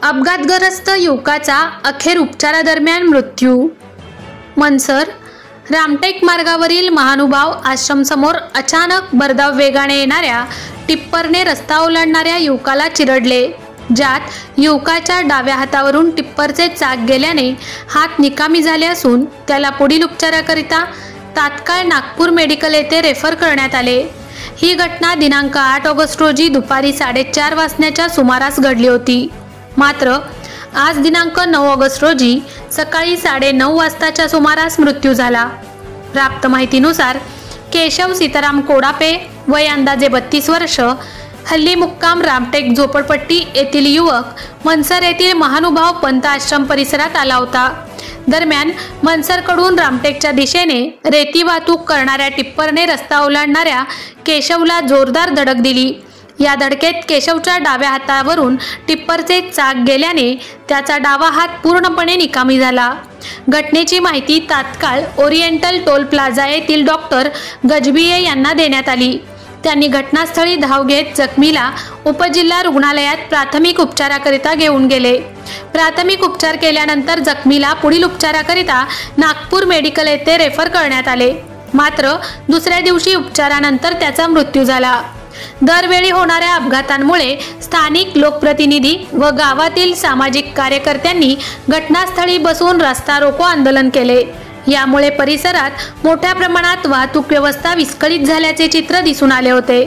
अपघातग्रस्त युवकाचा अखेर उपचारादरम्यान मृत्यू। मनसर रामटेक मार्गावरील महानुभाव आश्रमसमोर अचानक भरधाव वेगाने येणाऱ्या टिप्परने रस्ता ओलांडणाऱ्या युवकाला चिरडले, ज्यात युवकाच्या डाव्या हातावरून टिप्परचे चाक गेल्याने हात निकामी झाले असून त्याला पुढील उपचाराकरिता तात्काळ नागपूर मेडिकल येथे रेफर करण्यात आले। ही घटना दिनांक 8 ऑगस्ट रोजी दुपारी 4:30 वाजण्याच्या सुमारास घडली होती। मात्र आज दिनांक 9 ऑगस्ट रोजी सकाळी 9:30 वाजताच्या सुमारास मृत्यू झाला। प्राप्त माहितीनुसार केशव सीताराम कोडापे, वय अंदाजे 32 वर्ष, हल्ली मुक्काम रामटेक झोपडपट्टी येथील युवक मनसर येथील महानुभाव पंत आश्रम परिसरात आला होता। दरम्यान मनसरकडून रामटेकच्या दिशेने रेती वाहतूक करणाऱ्या टिप्परने रस्ता ओलांडणाऱ्या केशवला जोरदार धडक दिली। या धडकेत केशवच्या डाव्या हातावरून टिप्परचे चाक गेल्याने त्याचा डावा हात पूर्णपणे निकामी झाला। घटनेची माहिती तात्काळ ओरिएंटल टोल प्लाझा येथील डॉक्टर गजबिये यांना देण्यात आली। त्यांनी घटनास्थळी धाव घेत जखमीला उपजिल्हा रुग्णालयात प्राथमिक उपचाराकरिता घेऊन गेले। प्राथमिक उपचार केल्यानंतर जखमीला पुढील उपचाराकरिता नागपूर मेडिकल येथे रेफर करण्यात आले। मात्र दुसऱ्या दिवशी उपचारानंतर त्याचा मृत्यू झाला। दरवेळी होणाऱ्या अपघातांमुळे स्थानिक लोकप्रतिनिधी व गावातील सामाजिक कार्यकर्त्यांनी घटनास्थळी बसून रस्ता रोको आंदोलन केले। यामुळे परिसरात मोठ्या प्रमाणात वाहतूक व्यवस्था विस्कळीत झाल्याचे चित्र दिसून आले होते।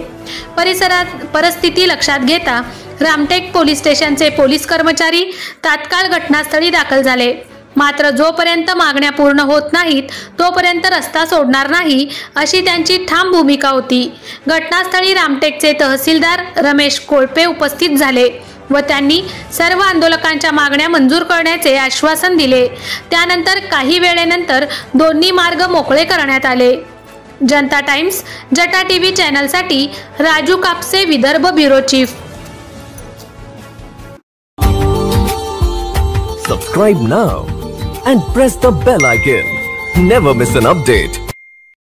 परिसरात परिस्थिती लक्षात घेता रामटेक पोलीस स्टेशनचे पोलीस कर्मचारी तात्काळ घटनास्थळी दाखल झाले। मात्र जोपर्यंत मागण्या पूर्ण होत नाहीत तोपर्यंत रस्ता सोडणार नाही अशी त्यांची ठाम भूमिका होती। घटनास्थळी रामटेकचे तहसीलदार रमेश कोळपे उपस्थित झाले व त्यांनी सर्व आंदोलकांच्या मागण्या मंजूर करण्याचे आश्वासन दिले। त्यानंतर काही वेळेनंतर दोन्ही मार्ग मोकळे करण्यात आले। जनता टाइम्स जटा टीव्ही चॅनलसाठी Raju Kapse, Vidarbha bureau chief. Subscribe now and press the bell icon. Never miss an update.